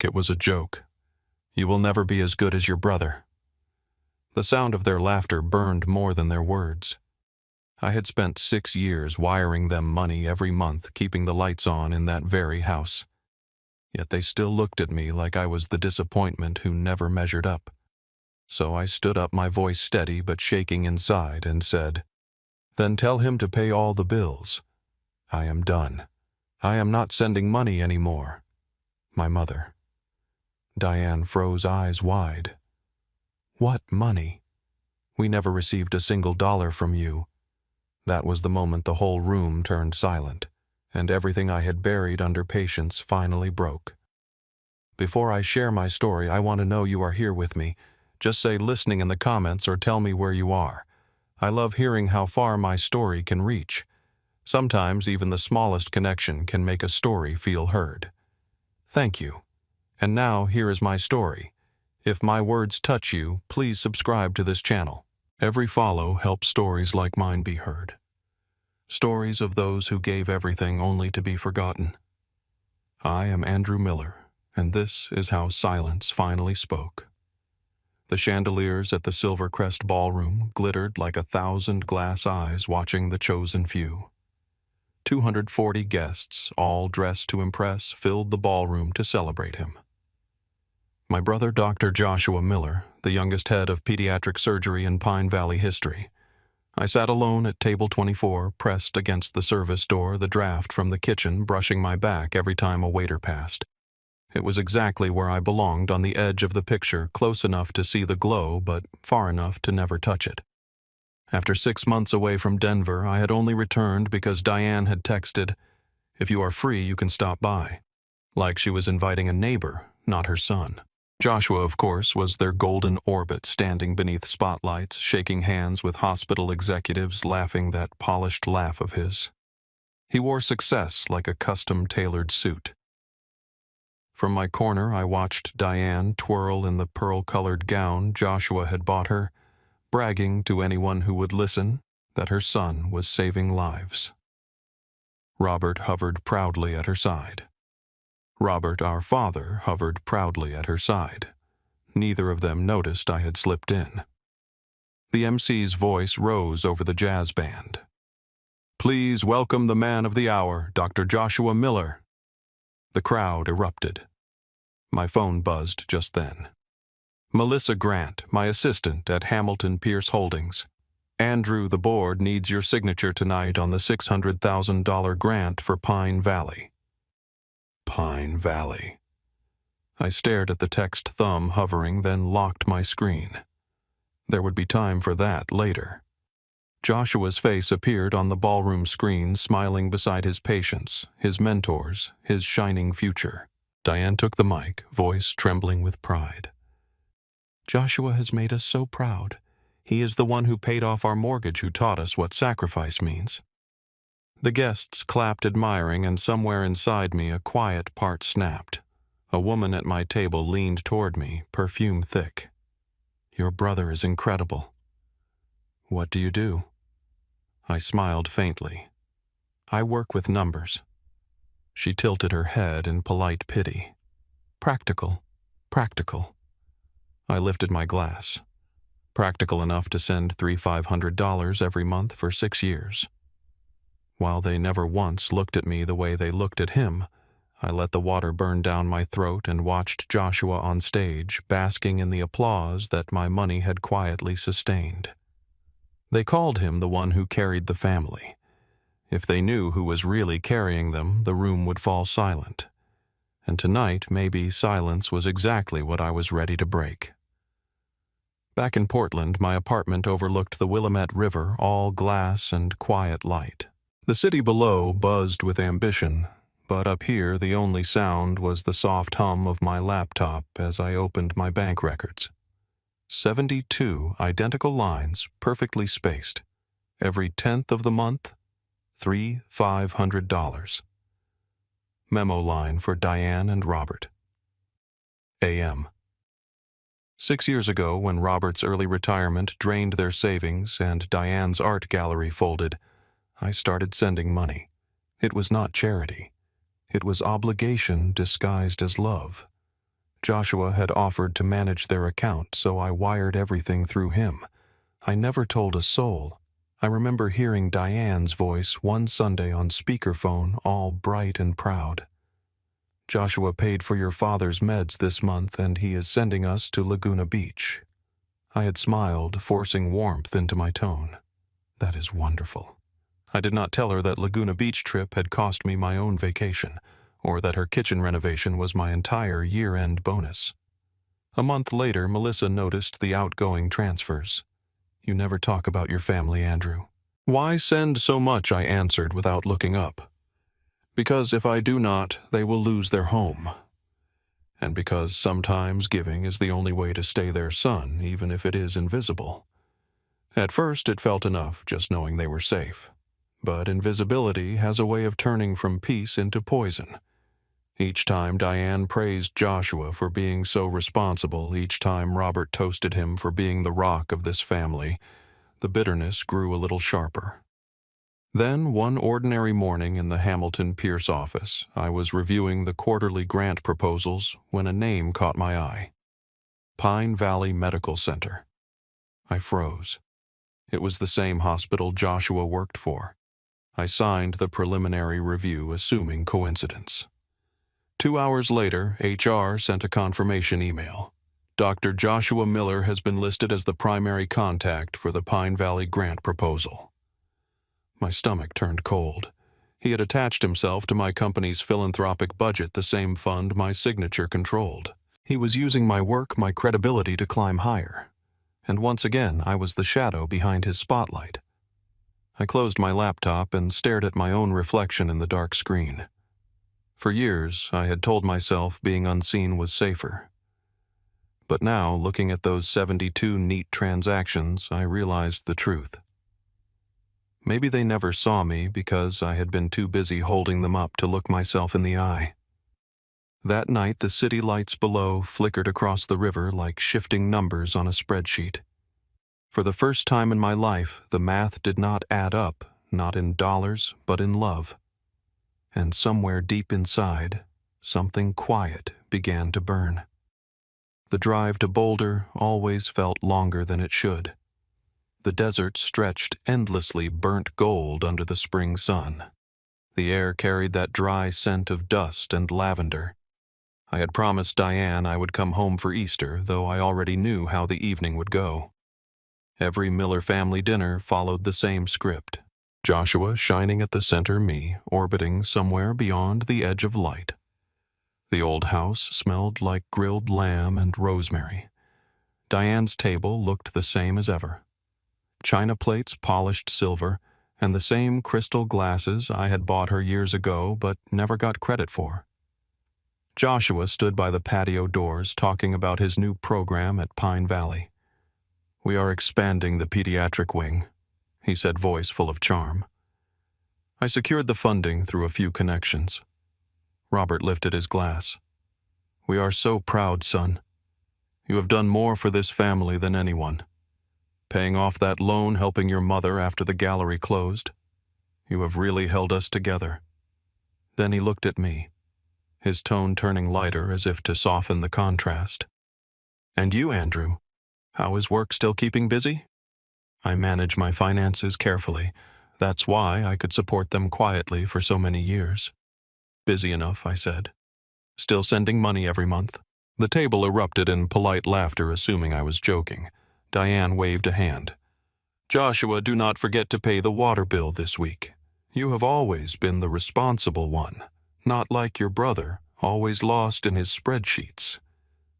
it was a joke. You will never be as good as your brother." The sound of their laughter burned more than their words. I had spent 6 years wiring them money every month, keeping the lights on in that very house. Yet they still looked at me like I was the disappointment who never measured up. So I stood up, my voice steady but shaking inside, and said, "Then tell him to pay all the bills. I am done. I am not sending money anymore." My mother. Diane froze, eyes wide. "What money? We never received a single dollar from you." That was the moment the whole room turned silent, and everything I had buried under patience finally broke. "Before I share my story, I want to know you are here with me. Just say listening in the comments or tell me where you are. I love hearing how far my story can reach. Sometimes even the smallest connection can make a story feel heard. Thank you. And now here is my story. If my words touch you, please subscribe to this channel. Every follow helps stories like mine be heard. Stories of those who gave everything only to be forgotten. I am Andrew Miller, and this is how silence finally spoke. The chandeliers at the Silvercrest Ballroom glittered like 1,000 glass eyes watching the chosen few. 240 guests, all dressed to impress, filled the ballroom to celebrate him. My brother, Dr. Joshua Miller, the youngest head of pediatric surgery in Pine Valley history. I sat alone at table 24, pressed against the service door, the draft from the kitchen brushing my back every time a waiter passed. It was exactly where I belonged, on the edge of the picture, close enough to see the glow, but far enough to never touch it. After 6 months away from Denver, I had only returned because Diane had texted, "If you are free, you can stop by," like she was inviting a neighbor, not her son. Joshua, of course, was their golden orbit, standing beneath spotlights, shaking hands with hospital executives, laughing that polished laugh of his. He wore success like a custom-tailored suit. From my corner, I watched Diane twirl in the pearl-colored gown Joshua had bought her, bragging to anyone who would listen that her son was saving lives. Robert hovered proudly at her side. Robert, our father, hovered proudly at her side. Neither of them noticed I had slipped in. The MC's voice rose over the jazz band. "Please welcome the man of the hour, Dr. Joshua Miller." The crowd erupted. My phone buzzed just then. "Melissa Grant, my assistant at Hamilton Pierce Holdings. Andrew, the board, needs your signature tonight on the $600,000 grant for Pine Valley." Pine Valley. I stared at the text thumb hovering, then locked my screen. There would be time for that later. Joshua's face appeared on the ballroom screen, smiling beside his patients, his mentors, his shining future. Diane took the mic, voice trembling with pride. "Joshua has made us so proud. He is the one who paid off our mortgage, who taught us what sacrifice means." The guests clapped admiring, and somewhere inside me a quiet part snapped. A woman at my table leaned toward me, perfume thick. "Your brother is incredible." "What do you do?" I smiled faintly. "I work with numbers." She tilted her head in polite pity. "Practical, practical." I lifted my glass. Practical enough to send $300-500 every month for 6 years. While they never once looked at me the way they looked at him, I let the water burn down my throat and watched Joshua on stage, basking in the applause that my money had quietly sustained. They called him the one who carried the family. If they knew who was really carrying them, the room would fall silent. And tonight, maybe silence was exactly what I was ready to break. Back in Portland, my apartment overlooked the Willamette River, all glass and quiet light. The city below buzzed with ambition, but up here the only sound was the soft hum of my laptop as I opened my bank records. 72 identical lines, perfectly spaced. Every 10th of the month, $500. Memo line for Diane and Robert. AM. 6 years ago, when Robert's early retirement drained their savings and Diane's art gallery folded, I started sending money. It was not charity. It was obligation disguised as love. Joshua had offered to manage their account, so I wired everything through him. I never told a soul. I remember hearing Diane's voice one Sunday on speakerphone, all bright and proud. Joshua paid for your father's meds this month, and he is sending us to Laguna Beach. I had smiled, forcing warmth into my tone. That is wonderful. I did not tell her that Laguna Beach trip had cost me my own vacation, or that her kitchen renovation was my entire year-end bonus. A month later, Melissa noticed the outgoing transfers. You never talk about your family, Andrew. Why send so much? I answered without looking up. Because if I do not, they will lose their home. And because sometimes giving is the only way to stay their son, even if it is invisible. At first, it felt enough just knowing they were safe. But invisibility has a way of turning from peace into poison. Each time Diane praised Joshua for being so responsible, each time Robert toasted him for being the rock of this family, the bitterness grew a little sharper. Then, one ordinary morning in the Hamilton Pierce office, I was reviewing the quarterly grant proposals when a name caught my eye. Pine Valley Medical Center. I froze. It was the same hospital Joshua worked for. I signed the preliminary review, assuming coincidence. 2 hours later, HR sent a confirmation email. Dr. Joshua Miller has been listed as the primary contact for the Pine Valley grant proposal. My stomach turned cold. He had attached himself to my company's philanthropic budget, the same fund my signature controlled. He was using my work, my credibility to climb higher. And once again, I was the shadow behind his spotlight. I closed my laptop and stared at my own reflection in the dark screen. For years, I had told myself being unseen was safer. But now, looking at those 72 neat transactions, I realized the truth. Maybe they never saw me because I had been too busy holding them up to look myself in the eye. That night, the city lights below flickered across the river like shifting numbers on a spreadsheet. For the first time in my life, the math did not add up, not in dollars, but in love. And somewhere deep inside, something quiet began to burn. The drive to Boulder always felt longer than it should. The desert stretched endlessly burnt gold under the spring sun. The air carried that dry scent of dust and lavender. I had promised Diane I would come home for Easter, though I already knew how the evening would go. Every Miller family dinner followed the same script. Joshua shining at the center, me orbiting somewhere beyond the edge of light. The old house smelled like grilled lamb and rosemary. Diane's table looked the same as ever. China plates polished silver, and the same crystal glasses I had bought her years ago but never got credit for. Joshua stood by the patio doors talking about his new program at Pine Valley. We are expanding the pediatric wing, he said, voice full of charm. I secured the funding through a few connections. Robert lifted his glass. We are so proud, son. You have done more for this family than anyone. Paying off that loan, helping your mother after the gallery closed. You have really held us together. Then he looked at me, his tone turning lighter as if to soften the contrast. And you, Andrew, how is work still keeping busy? I manage my finances carefully. That's why I could support them quietly for so many years. Busy enough, I said. Still sending money every month. The table erupted in polite laughter, assuming I was joking. Diane waved a hand. Joshua, do not forget to pay the water bill this week. You have always been the responsible one, not like your brother, always lost in his spreadsheets.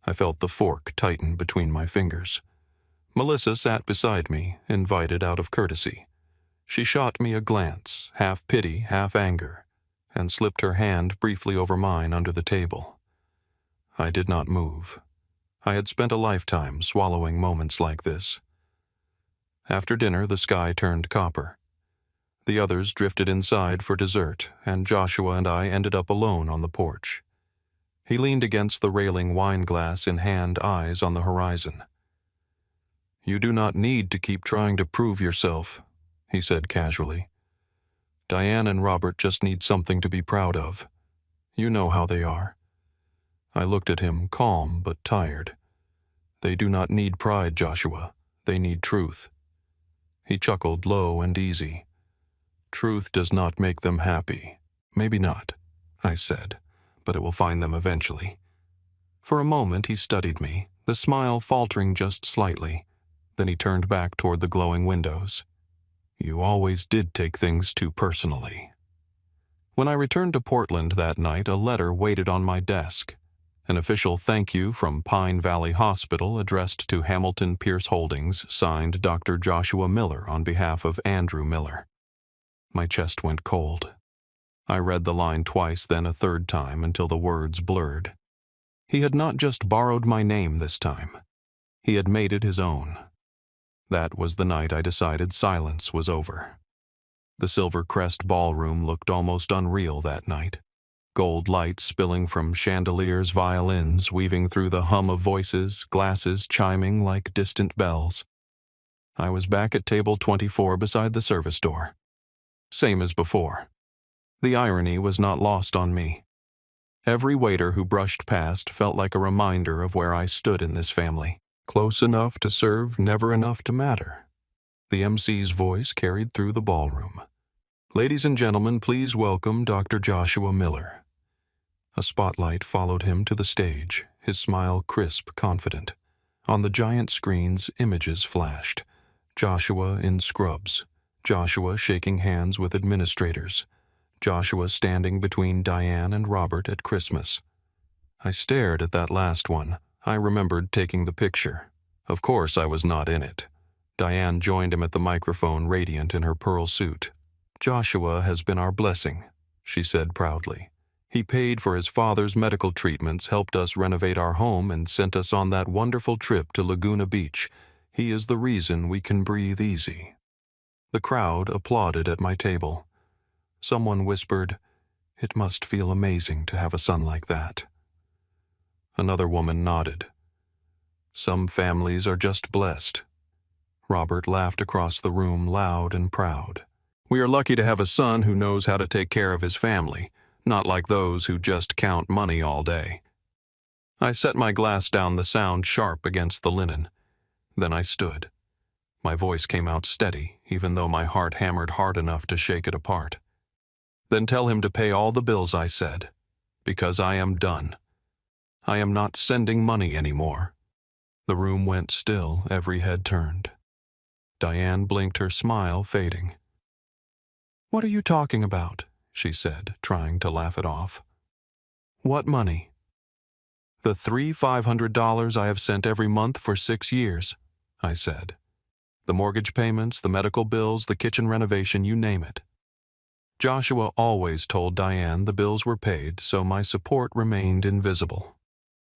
I felt the fork tighten between my fingers. Melissa sat beside me, invited out of courtesy. She shot me a glance, half pity, half anger, and slipped her hand briefly over mine under the table. I did not move. I had spent a lifetime swallowing moments like this. After dinner, the sky turned copper. The others drifted inside for dessert, and Joshua and I ended up alone on the porch. He leaned against the railing, wine glass in hand, eyes on the horizon. You do not need to keep trying to prove yourself, he said casually. Diane and Robert just need something to be proud of. You know how they are. I looked at him, calm but tired. "They do not need pride, Joshua. They need truth." He chuckled low and easy. "Truth does not make them happy." "Maybe not," I said, "but it will find them eventually." For a moment he studied me, the smile faltering just slightly. Then he turned back toward the glowing windows. "You always did take things too personally." When I returned to Portland that night, a letter waited on my desk. An official thank you from Pine Valley Hospital addressed to Hamilton Pierce Holdings, signed Dr. Joshua Miller on behalf of Andrew Miller. My chest went cold. I read the line twice, then a third time, until the words blurred. He had not just borrowed my name this time. He had made it his own. That was the night I decided silence was over. The Silver Crest Ballroom looked almost unreal that night. Gold light spilling from chandeliers, violins weaving through the hum of voices, glasses chiming like distant bells. I was back at table 24 beside the service door. Same as before. The irony was not lost on me. Every waiter who brushed past felt like a reminder of where I stood in this family. Close enough to serve, never enough to matter. The MC's voice carried through the ballroom. "Ladies and gentlemen, please welcome Dr. Joshua Miller." A spotlight followed him to the stage, his smile crisp, confident. On the giant screens, images flashed. Joshua in scrubs. Joshua shaking hands with administrators. Joshua standing between Diane and Robert at Christmas. I stared at that last one. I remembered taking the picture. Of course I was not in it. Diane joined him at the microphone, radiant in her pearl suit. "Joshua has been our blessing," she said proudly. "He paid for his father's medical treatments, helped us renovate our home, and sent us on that wonderful trip to Laguna Beach. He is the reason we can breathe easy." The crowd applauded at my table. Someone whispered, "It must feel amazing to have a son like that." Another woman nodded. "Some families are just blessed." Robert laughed across the room, loud and proud. "We are lucky to have a son who knows how to take care of his family, not like those who just count money all day." I set my glass down, the sound sharp against the linen. Then I stood. My voice came out steady, even though my heart hammered hard enough to shake it apart. "Then tell him to pay all the bills," I said, "because I am done. I am not sending money anymore." The room went still, every head turned. Diane blinked, her smile fading. "What are you talking about?" she said, trying to laugh it off. "What money?" "The $3,500 I have sent every month for 6 years, I said. "The mortgage payments, the medical bills, the kitchen renovation, you name it." Joshua always told Diane the bills were paid, so my support remained invisible.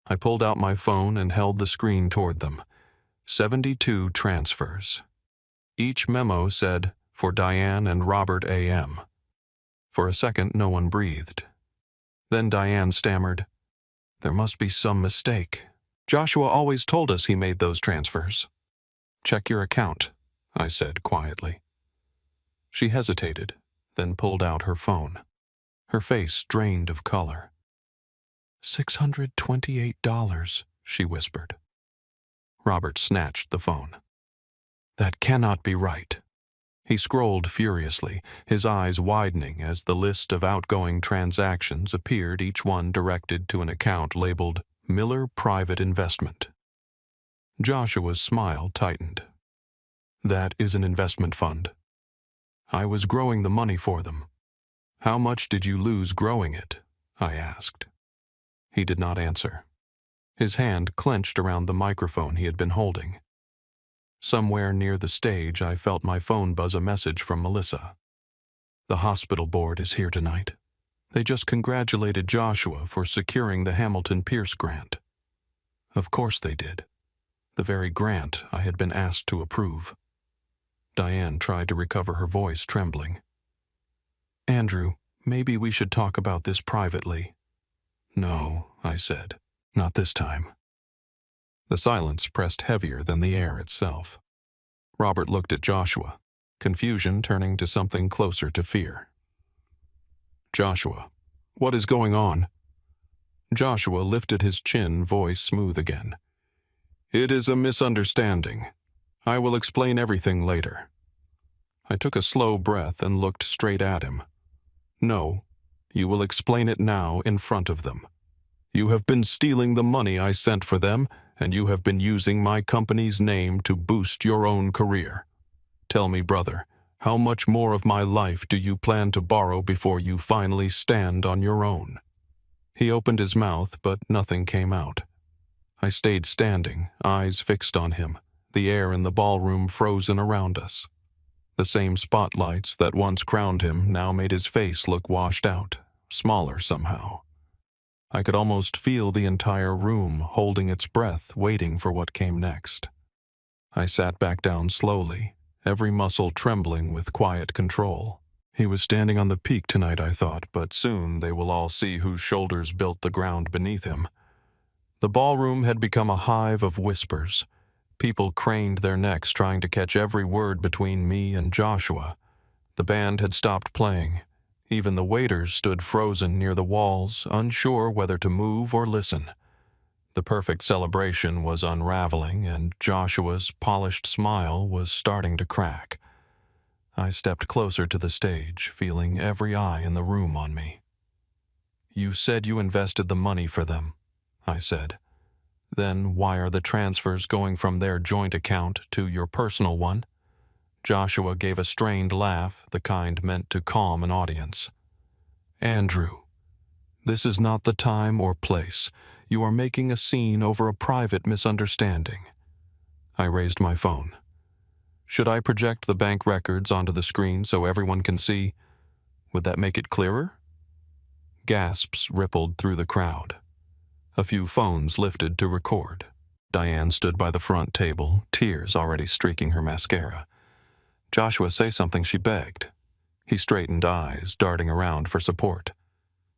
I pulled out my phone and held the screen toward them. 72 transfers. Each memo said, "For Diane and Robert A.M." For a second, no one breathed. Then Diane stammered, "There must be some mistake. Joshua always told us he made those transfers." "Check your account," I said quietly. She hesitated, then pulled out her phone. Her face drained of color. $628, she whispered. Robert snatched the phone. "That cannot be right." He scrolled furiously, his eyes widening as the list of outgoing transactions appeared, each one directed to an account labeled Miller Private Investment. Joshua's smile tightened. "That is an investment fund. I was growing the money for them." "How much did you lose growing it?" I asked. He did not answer. His hand clenched around the microphone he had been holding. Somewhere near the stage, I felt my phone buzz a message from Melissa. "The hospital board is here tonight. They just congratulated Joshua for securing the Hamilton Pierce grant." Of course they did. The very grant I had been asked to approve. Diane tried to recover her voice, trembling. "Andrew, maybe we should talk about this privately." "No," I said. "Not this time." The silence pressed heavier than the air itself. Robert looked at Joshua, confusion turning to something closer to fear. "Joshua, what is going on?" Joshua lifted his chin, voice smooth again. "It is a misunderstanding. I will explain everything later." I took a slow breath and looked straight at him. "No, you will explain it now in front of them. You have been stealing the money I sent for them, and you have been using my company's name to boost your own career. Tell me, brother, how much more of my life do you plan to borrow before you finally stand on your own?" He opened his mouth, but nothing came out. I stayed standing, eyes fixed on him, the air in the ballroom frozen around us. The same spotlights that once crowned him now made his face look washed out, smaller somehow. I could almost feel the entire room holding its breath, waiting for what came next. I sat back down slowly, every muscle trembling with quiet control. He was standing on the peak tonight, I thought, but soon they will all see whose shoulders built the ground beneath him. The ballroom had become a hive of whispers. People craned their necks trying to catch every word between me and Joshua. The band had stopped playing. Even the waiters stood frozen near the walls, unsure whether to move or listen. The perfect celebration was unraveling, and Joshua's polished smile was starting to crack. I stepped closer to the stage, feeling every eye in the room on me. "You said you invested the money for them," I said. "Then why are the transfers going from their joint account to your personal one?" Joshua gave a strained laugh, the kind meant to calm an audience. "Andrew, this is not the time or place. You are making a scene over a private misunderstanding." I raised my phone. "Should I project the bank records onto the screen so everyone can see? Would that make it clearer?" Gasps rippled through the crowd. A few phones lifted to record. Diane stood by the front table, tears already streaking her mascara. "Joshua, say something," she begged. He straightened, eyes darting around for support.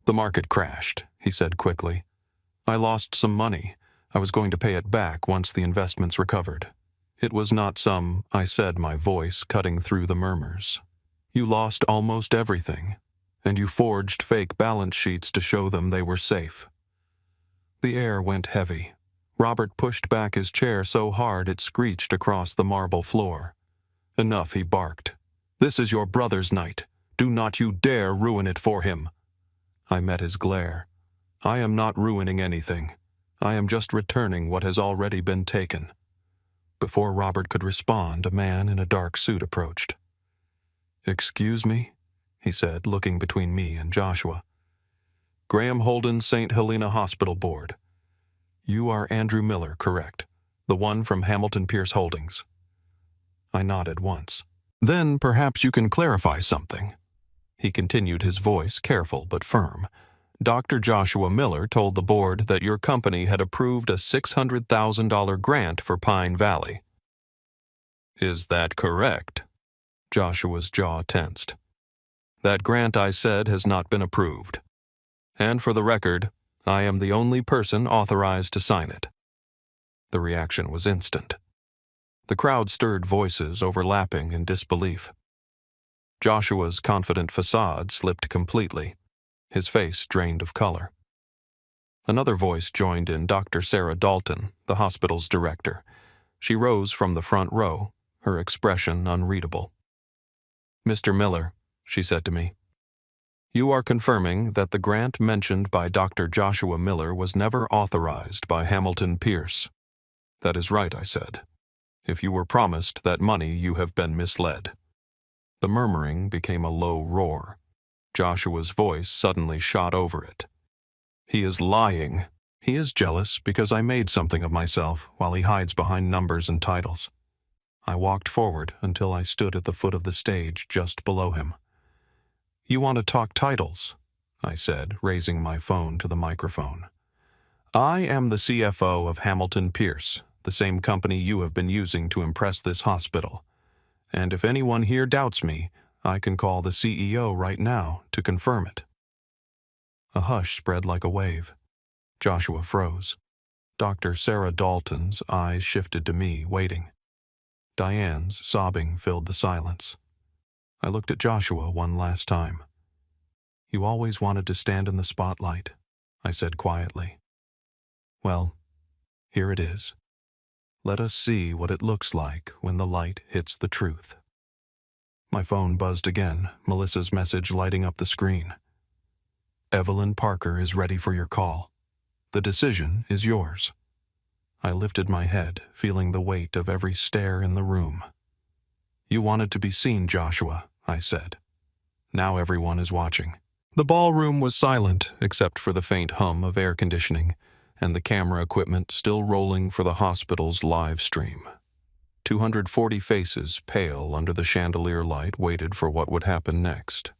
"The market crashed," he said quickly. "I lost some money. I was going to pay it back once the investments recovered. It was not some," I said, my voice cutting through the murmurs. "You lost almost everything, and you forged fake balance sheets to show them they were safe." The air went heavy. Robert pushed back his chair so hard it screeched across the marble floor. "Enough," he barked. "This is your brother's night. Do not you dare ruin it for him." I met his glare. "I am not ruining anything. I am just returning what has already been taken." Before Robert could respond, a man in a dark suit approached. "Excuse me?" he said, looking between me and Joshua. "Graham Holden, St. Helena Hospital Board. You are Andrew Miller, correct? The one from Hamilton Pierce Holdings." I nodded once. "Then perhaps you can clarify something." He continued, his voice careful but firm. "Dr. Joshua Miller told the board that your company had approved a $600,000 grant for Pine Valley. Is that correct?" Joshua's jaw tensed. "That grant, I said, has not been approved. And for the record, I am the only person authorized to sign it." The reaction was instant. The crowd stirred, voices overlapping in disbelief. Joshua's confident facade slipped completely, his face drained of color. Another voice joined in, Dr. Sarah Dalton, the hospital's director. She rose from the front row, her expression unreadable. "Mr. Miller," she said to me, "you are confirming that the grant mentioned by Dr. Joshua Miller was never authorized by Hamilton Pierce." "That is right," I said. "If you were promised that money, you have been misled." The murmuring became a low roar. Joshua's voice suddenly shot over it. "He is lying. He is jealous because I made something of myself while he hides behind numbers and titles." I walked forward until I stood at the foot of the stage just below him. "You want to talk titles?" I said, raising my phone to the microphone. "I am the CFO of Hamilton Pierce, the same company you have been using to impress this hospital. And if anyone here doubts me, I can call the CEO right now to confirm it." A hush spread like a wave. Joshua froze. Dr. Sarah Dalton's eyes shifted to me, waiting. Diane's sobbing filled the silence. I looked at Joshua one last time. "You always wanted to stand in the spotlight. I said quietly. Well, here it is. Let us see what it looks like when the light hits the truth. My phone buzzed again, Melissa's message lighting up the screen. Evelyn Parker is ready for your call. The decision is yours. I lifted my head, feeling the weight of every stare in the room. You wanted to be seen, Joshua, I said. Now everyone is watching. The ballroom was silent, except for the faint hum of air conditioning and the camera equipment still rolling for the hospital's live stream. 240 faces, pale under the chandelier light, waited for what would happen next.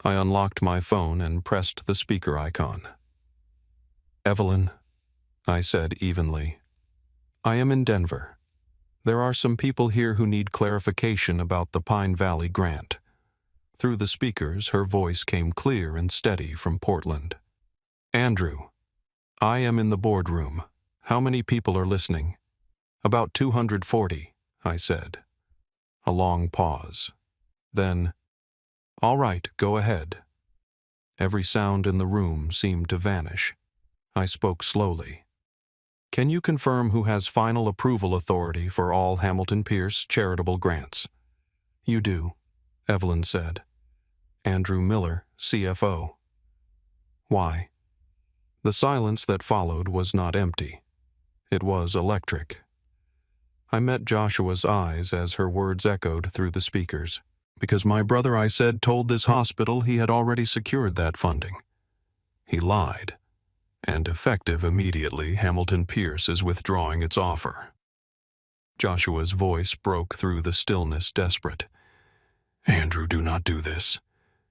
I unlocked my phone and pressed the speaker icon. Evelyn, I said evenly, I am in Denver. There are some people here who need clarification about the Pine Valley grant. Through the speakers, her voice came clear and steady from Portland. Andrew, I am in the boardroom. How many people are listening? About 240, I said. A long pause. Then, all right, go ahead. Every sound in the room seemed to vanish. I spoke slowly. Can you confirm who has final approval authority for all Hamilton Pierce charitable grants? You do, Evelyn said. Andrew Miller, CFO. Why? The silence that followed was not empty. It was electric. I met Joshua's eyes as her words echoed through the speakers. Because my brother, I said, told this hospital he had already secured that funding. He lied. And effective immediately, Hamilton Pierce is withdrawing its offer. Joshua's voice broke through the stillness, desperate. Andrew, do not do this.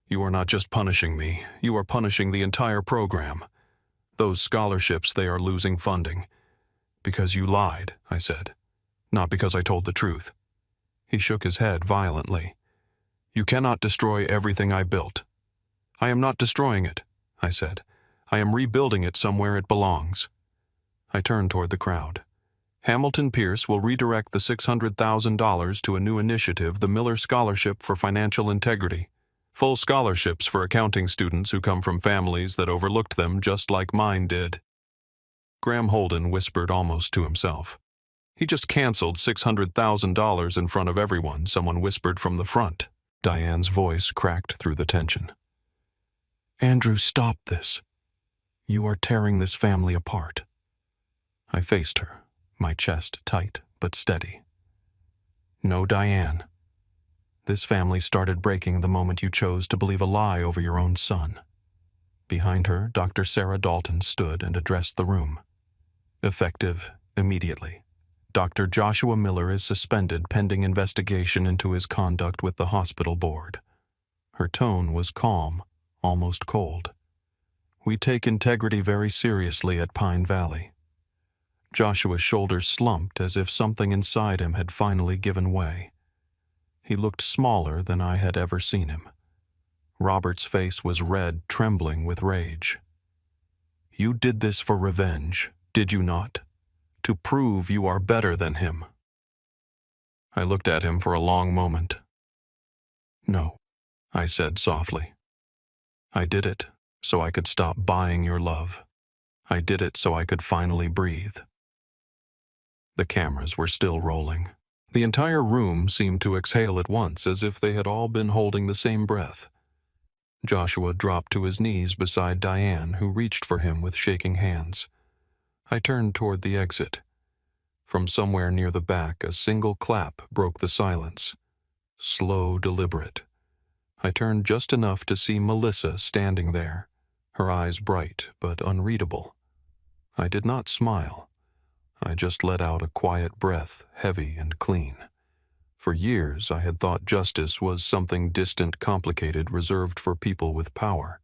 You are not just punishing me, you are punishing the entire program. Those scholarships, they are losing funding. Because you lied, I said. Not because I told the truth. He shook his head violently. You cannot destroy everything I built. I am not destroying it, I said. I am rebuilding it somewhere it belongs. I turned toward the crowd. Hamilton Pierce will redirect the $600,000 to a new initiative, the Miller Scholarship for Financial Integrity. Full scholarships for accounting students who come from families that overlooked them just like mine did. Graham Holden whispered almost to himself. He just canceled $600,000 in front of everyone, someone whispered from the front. Diane's voice cracked through the tension. Andrew, stop this. You are tearing this family apart. I faced her, my chest tight but steady. No, Diane. This family started breaking the moment you chose to believe a lie over your own son. Behind her, Dr. Sarah Dalton stood and addressed the room. Effective immediately. Dr. Joshua Miller is suspended pending investigation into his conduct with the hospital board. Her tone was calm, almost cold. We take integrity very seriously at Pine Valley. Joshua's shoulders slumped as if something inside him had finally given way. He looked smaller than I had ever seen him. Robert's face was red, trembling with rage. You did this for revenge, did you not? To prove you are better than him. I looked at him for a long moment. No, I said softly. I did it so I could stop buying your love. I did it so I could finally breathe. The cameras were still rolling. The entire room seemed to exhale at once, as if they had all been holding the same breath. Joshua dropped to his knees beside Diane, who reached for him with shaking hands. I turned toward the exit. From somewhere near the back, a single clap broke the silence. Slow, deliberate. I turned just enough to see Melissa standing there, her eyes bright but unreadable. I did not smile. I just let out a quiet breath, heavy and clean. For years, I had thought justice was something distant, complicated, reserved for people with power.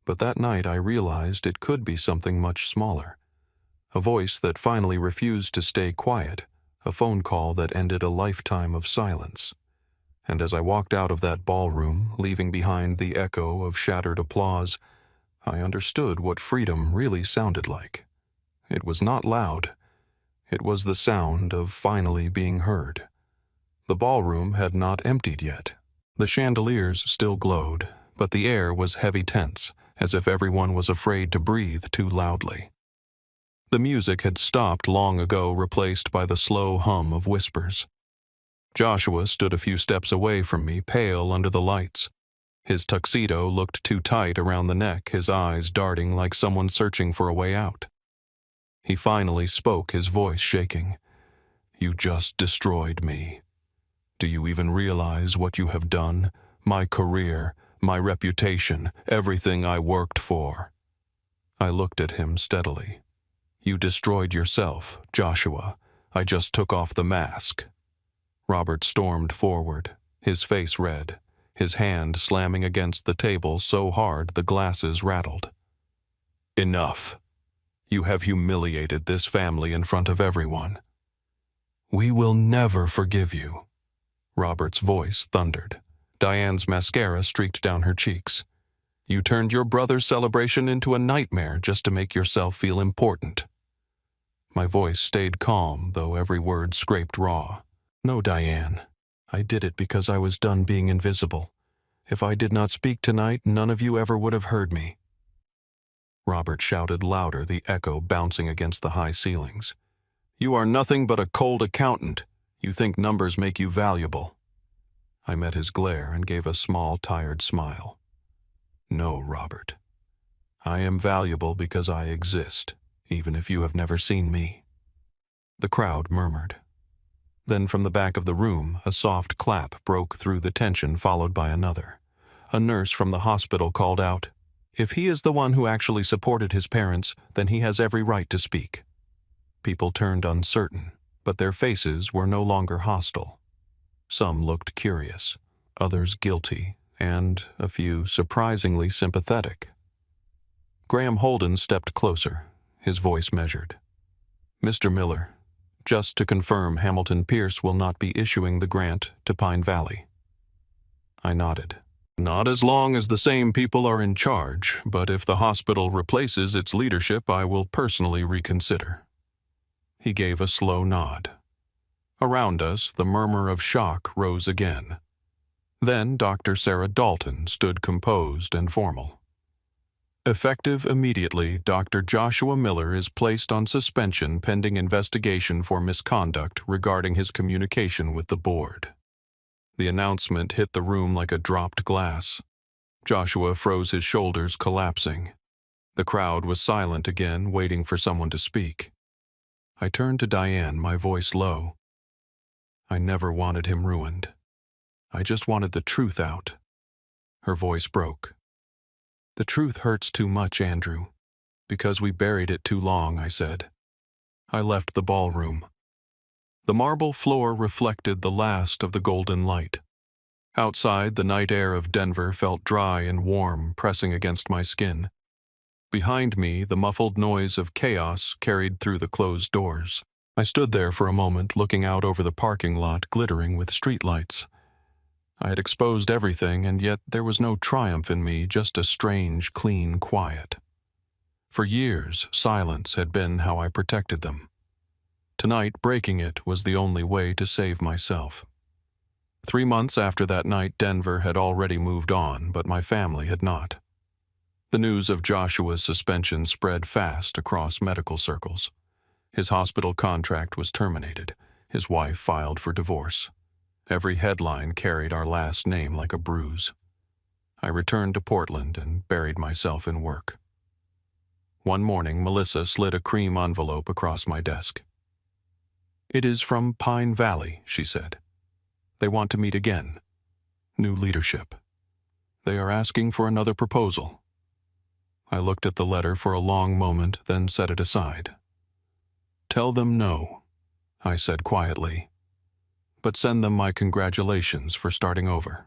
But that night I realized it could be something much smaller. A voice that finally refused to stay quiet, a phone call that ended a lifetime of silence. And as I walked out of that ballroom, leaving behind the echo of shattered applause, I understood what freedom really sounded like. It was not loud. It was the sound of finally being heard. The ballroom had not emptied yet. The chandeliers still glowed, but the air was heavy tense, as if everyone was afraid to breathe too loudly. The music had stopped long ago, replaced by the slow hum of whispers. Joshua stood a few steps away from me, pale under the lights. His tuxedo looked too tight around the neck, his eyes darting like someone searching for a way out. He finally spoke, his voice shaking. "You just destroyed me. Do you even realize what you have done? My career, my reputation, everything I worked for." I looked at him steadily. "You destroyed yourself, Joshua. I just took off the mask." Robert stormed forward, his face red, his hand slamming against the table so hard the glasses rattled. "Enough. You have humiliated this family in front of everyone. We will never forgive you." Robert's voice thundered. Diane's mascara streaked down her cheeks. "You turned your brother's celebration into a nightmare just to make yourself feel important." My voice stayed calm, though every word scraped raw. "No, Diane. I did it because I was done being invisible. If I did not speak tonight, none of you ever would have heard me." Robert shouted louder, the echo bouncing against the high ceilings. "You are nothing but a cold accountant. You think numbers make you valuable." I met his glare and gave a small, tired smile. "No, Robert. I am valuable because I exist, even if you have never seen me." The crowd murmured. Then from the back of the room, a soft clap broke through the tension, followed by another. A nurse from the hospital called out, "If he is the one who actually supported his parents, then he has every right to speak." People turned uncertain, but their faces were no longer hostile. Some looked curious, others guilty, and a few surprisingly sympathetic. Graham Holden stepped closer, his voice measured. "Mr. Miller, just to confirm, Hamilton Pierce will not be issuing the grant to Pine Valley." I nodded. "Not as long as the same people are in charge, but if the hospital replaces its leadership, I will personally reconsider." He gave a slow nod. Around us, the murmur of shock rose again. Then Dr. Sarah Dalton stood composed and formal. "Effective immediately, Dr. Joshua Miller is placed on suspension pending investigation for misconduct regarding his communication with the board." The announcement hit the room like a dropped glass. Joshua froze, his shoulders collapsing. The crowd was silent again, waiting for someone to speak. I turned to Diane, my voice low. "I never wanted him ruined. I just wanted the truth out." Her voice broke. "The truth hurts too much, Andrew. Because we buried it too long," I said. I left the ballroom. The marble floor reflected the last of the golden light. Outside, the night air of Denver felt dry and warm, pressing against my skin. Behind me, the muffled noise of chaos carried through the closed doors. I stood there for a moment, looking out over the parking lot glittering with streetlights. I had exposed everything, and yet there was no triumph in me, just a strange, clean quiet. For years, silence had been how I protected them. Tonight, breaking it was the only way to save myself. 3 months after that night, Denver had already moved on, but my family had not. The news of Joshua's suspension spread fast across medical circles. His hospital contract was terminated. His wife filed for divorce. Every headline carried our last name like a bruise. I returned to Portland and buried myself in work. One morning, Melissa slid a cream envelope across my desk. "It is from Pine Valley," she said. "They want to meet again. New leadership. They are asking for another proposal." I looked at the letter for a long moment, then set it aside. "Tell them no," I said quietly. "But send them my congratulations for starting over."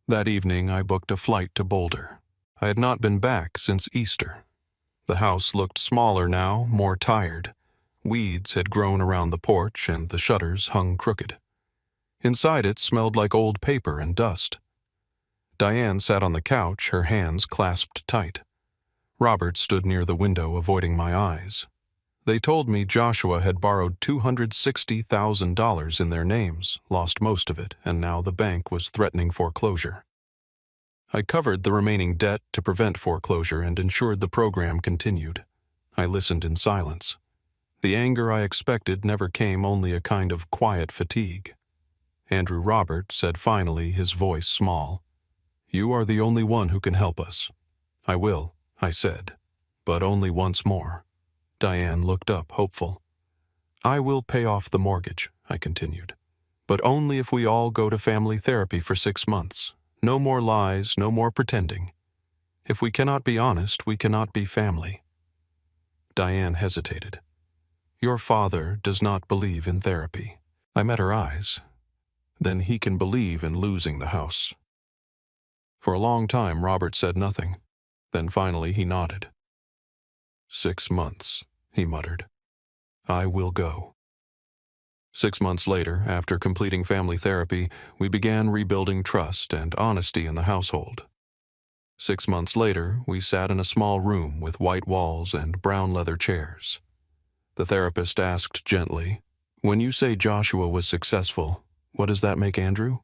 That evening, I booked a flight to Boulder. I had not been back since Easter. The house looked smaller now, more tired. Weeds had grown around the porch, and the shutters hung crooked. Inside it smelled like old paper and dust. Diane sat on the couch, her hands clasped tight. Robert stood near the window, avoiding my eyes. They told me Joshua had borrowed $260,000 in their names, lost most of it, and now the bank was threatening foreclosure. I covered the remaining debt to prevent foreclosure and ensured the program continued. I listened in silence. The anger I expected never came, only a kind of quiet fatigue. Andrew Robert said finally, his voice small, "You are the only one who can help us." "I will," I said, "but only once more." Diane looked up, hopeful. "I will pay off the mortgage," I continued, "but only if we all go to family therapy for 6 months. No more lies, no more pretending. If we cannot be honest, we cannot be family." Diane hesitated. "Your father does not believe in therapy." I met her eyes. "Then he can believe in losing the house." For a long time, Robert said nothing. Then finally he nodded. "6 months," he muttered. "I will go." 6 months later, after completing family therapy, we began rebuilding trust and honesty in the household. 6 months later, we sat in a small room with white walls and brown leather chairs. The therapist asked gently, "When you say Joshua was successful, what does that make Andrew?"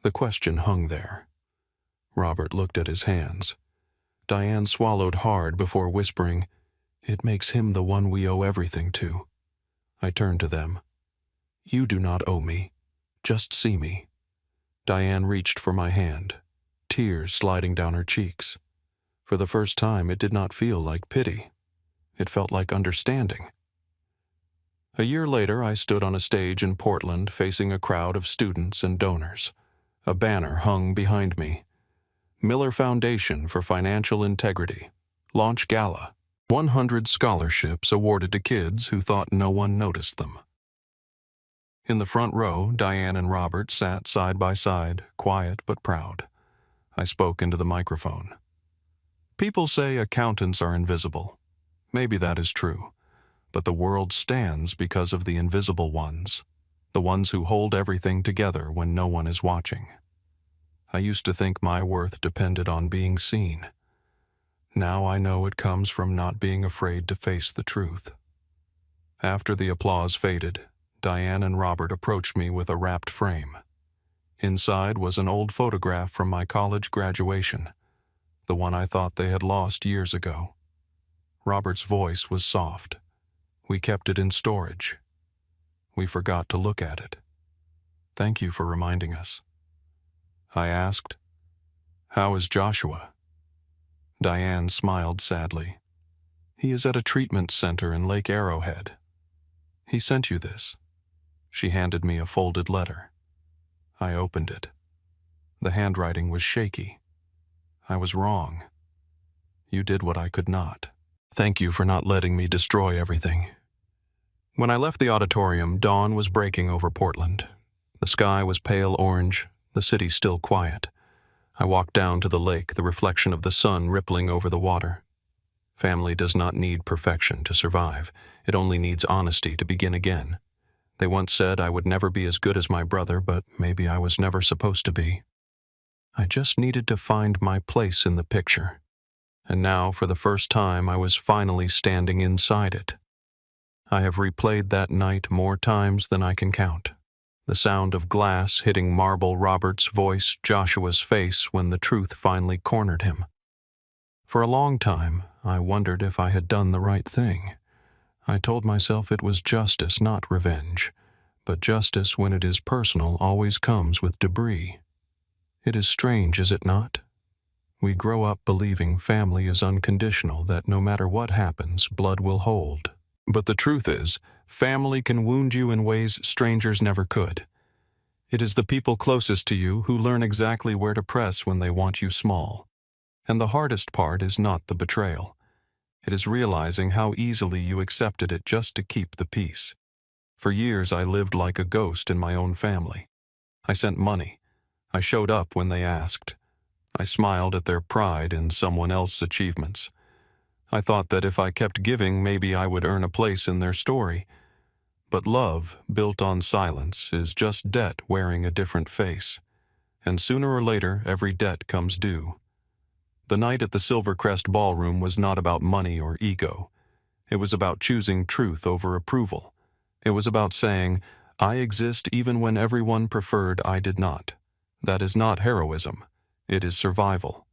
The question hung there. Robert looked at his hands. Diane swallowed hard before whispering, "It makes him the one we owe everything to." I turned to them. "You do not owe me. Just see me." Diane reached for my hand, tears sliding down her cheeks. For the first time, it did not feel like pity. It felt like understanding. A year later, I stood on a stage in Portland facing a crowd of students and donors. A banner hung behind me. Miller Foundation for Financial Integrity. Launch Gala. 100 scholarships awarded to kids who thought no one noticed them. In the front row, Diane and Robert sat side by side, quiet but proud. I spoke into the microphone. "People say accountants are invisible. Maybe that is true. But the world stands because of the invisible ones, the ones who hold everything together when no one is watching. I used to think my worth depended on being seen. Now I know it comes from not being afraid to face the truth." After the applause faded, Diane and Robert approached me with a wrapped frame. Inside was an old photograph from my college graduation, the one I thought they had lost years ago. Robert's voice was soft. "We kept it in storage. We forgot to look at it. Thank you for reminding us." I asked, "How is Joshua?" Diane smiled sadly. "He is at a treatment center in Lake Arrowhead. He sent you this." She handed me a folded letter. I opened it. The handwriting was shaky. I was wrong. "You did what I could not. Thank you for not letting me destroy everything." When I left the auditorium, dawn was breaking over Portland. The sky was pale orange, the city still quiet. I walked down to the lake, the reflection of the sun rippling over the water. Family does not need perfection to survive. It only needs honesty to begin again. They once said I would never be as good as my brother, but maybe I was never supposed to be. I just needed to find my place in the picture. And now, for the first time, I was finally standing inside it. I have replayed that night more times than I can count. The sound of glass hitting marble, Robert's voice, Joshua's face when the truth finally cornered him. For a long time, I wondered if I had done the right thing. I told myself it was justice, not revenge. But justice, when it is personal, always comes with debris. It is strange, is it not? We grow up believing family is unconditional, that no matter what happens, blood will hold. But the truth is, family can wound you in ways strangers never could. It is the people closest to you who learn exactly where to press when they want you small. And the hardest part is not the betrayal. It is realizing how easily you accepted it just to keep the peace. For years I lived like a ghost in my own family. I sent money. I showed up when they asked. I smiled at their pride in someone else's achievements. I thought that if I kept giving, maybe I would earn a place in their story. But love, built on silence, is just debt wearing a different face. And sooner or later, every debt comes due. The night at the Silvercrest Ballroom was not about money or ego. It was about choosing truth over approval. It was about saying, I exist even when everyone preferred I did not. That is not heroism. It is survival.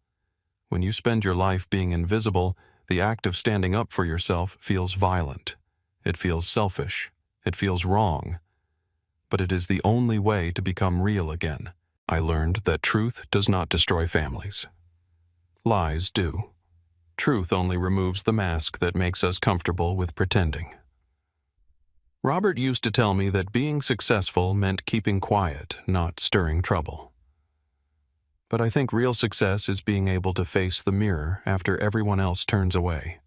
When you spend your life being invisible, the act of standing up for yourself feels violent. It feels selfish. It feels wrong. But it is the only way to become real again. I learned that truth does not destroy families. Lies do. Truth only removes the mask that makes us comfortable with pretending. Robert used to tell me that being successful meant keeping quiet, not stirring trouble. But I think real success is being able to face the mirror after everyone else turns away.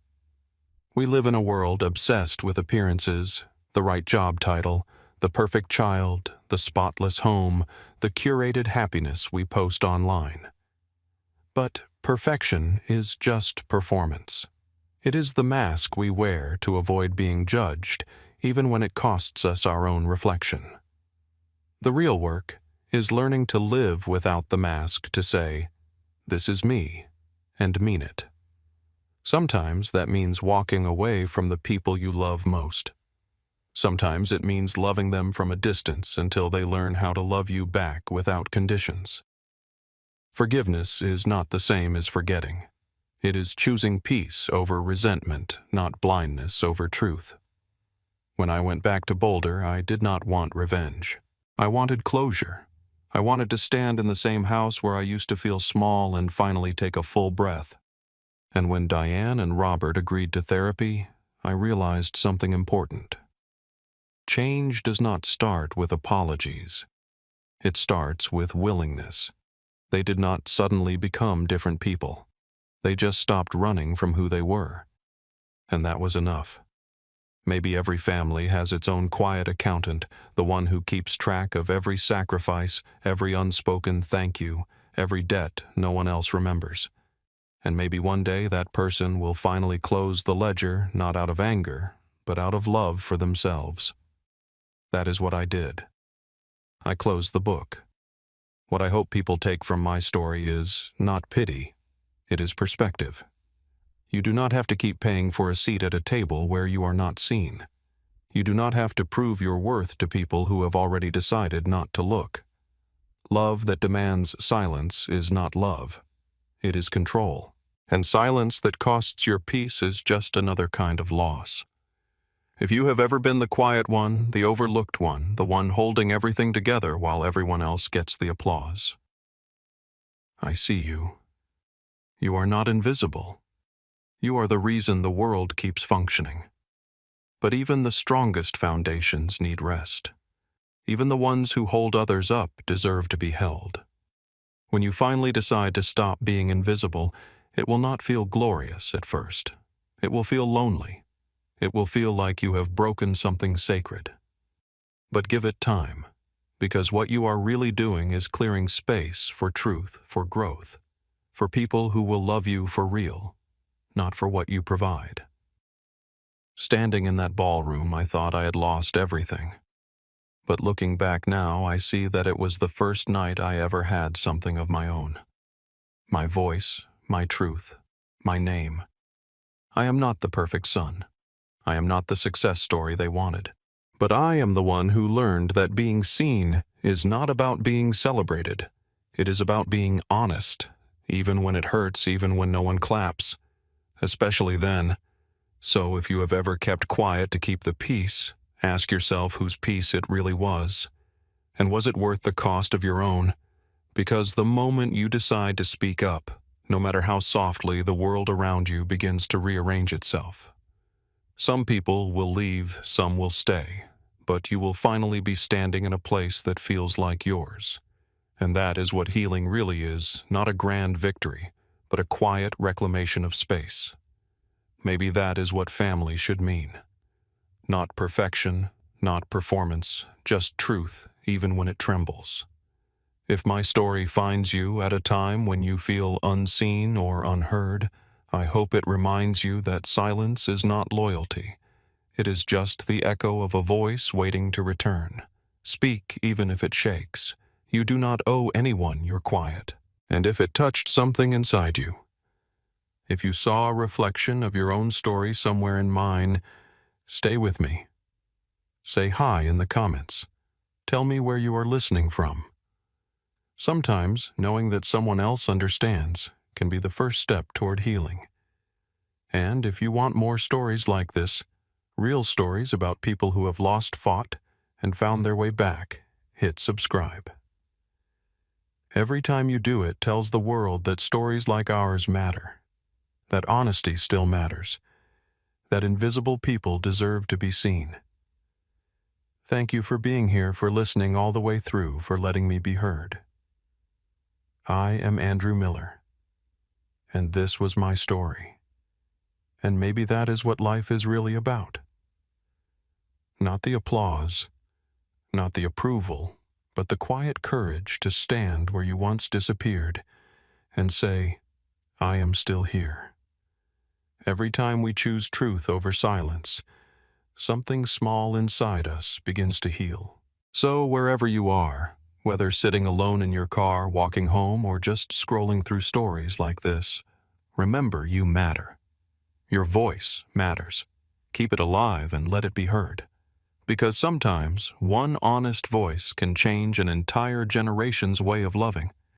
We live in a world obsessed with appearances, the right job title, the perfect child, the spotless home, the curated happiness we post online. But perfection is just performance. It is the mask we wear to avoid being judged, even when it costs us our own reflection. The real work is learning to live without the mask, to say, "This is me," and mean it. Sometimes that means walking away from the people you love most. Sometimes it means loving them from a distance until they learn how to love you back without conditions. Forgiveness is not the same as forgetting. It is choosing peace over resentment, not blindness over truth. When I went back to Boulder, I did not want revenge. I wanted closure. I wanted to stand in the same house where I used to feel small and finally take a full breath. And when Diane and Robert agreed to therapy, I realized something important. Change does not start with apologies. It starts with willingness. They did not suddenly become different people. They just stopped running from who they were. And that was enough. Maybe every family has its own quiet accountant, the one who keeps track of every sacrifice, every unspoken thank you, every debt no one else remembers. And maybe one day that person will finally close the ledger, not out of anger, but out of love for themselves. That is what I did. I closed the book. What I hope people take from my story is not pity, it is perspective. You do not have to keep paying for a seat at a table where you are not seen. You do not have to prove your worth to people who have already decided not to look. Love that demands silence is not love. It is control. And silence that costs your peace is just another kind of loss. If you have ever been the quiet one, the overlooked one, the one holding everything together while everyone else gets the applause, I see you. You are not invisible. You are the reason the world keeps functioning. But even the strongest foundations need rest. Even the ones who hold others up deserve to be held. When you finally decide to stop being invisible, it will not feel glorious at first. It will feel lonely. It will feel like you have broken something sacred. But give it time, because what you are really doing is clearing space for truth, for growth, for people who will love you for real, not for what you provide. Standing in that ballroom, I thought I had lost everything. But looking back now, I see that it was the first night I ever had something of my own. My voice, my truth, my name. I am not the perfect son. I am not the success story they wanted. But I am the one who learned that being seen is not about being celebrated. It is about being honest, even when it hurts, even when no one claps. Especially then. So if you have ever kept quiet to keep the peace, ask yourself whose peace it really was. And was it worth the cost of your own? Because the moment you decide to speak up, no matter how softly the world around you begins to rearrange itself. Some people will leave, some will stay, but you will finally be standing in a place that feels like yours. And that is what healing really is, not a grand victory, but a quiet reclamation of space. Maybe that is what family should mean. Not perfection, not performance, just truth, even when it trembles. If my story finds you at a time when you feel unseen or unheard, I hope it reminds you that silence is not loyalty. It is just the echo of a voice waiting to return. Speak even if it shakes. You do not owe anyone your quiet. And if it touched something inside you, if you saw a reflection of your own story somewhere in mine, stay with me. Say hi in the comments. Tell me where you are listening from. Sometimes knowing that someone else understands can be the first step toward healing. And if you want more stories like this, real stories about people who have lost, fought, and found their way back, hit subscribe. Every time you do it tells the world that stories like ours matter, that honesty still matters, that invisible people deserve to be seen. Thank you for being here, for listening all the way through, for letting me be heard. I am Andrew Miller, and this was my story. And maybe that is what life is really about. Not the applause, not the approval, but the quiet courage to stand where you once disappeared and say, I am still here. Every time we choose truth over silence, something small inside us begins to heal. So wherever you are, whether sitting alone in your car, walking home, or just scrolling through stories like this, remember you matter. Your voice matters. Keep it alive and let it be heard. Because sometimes one honest voice can change an entire generation's way of loving.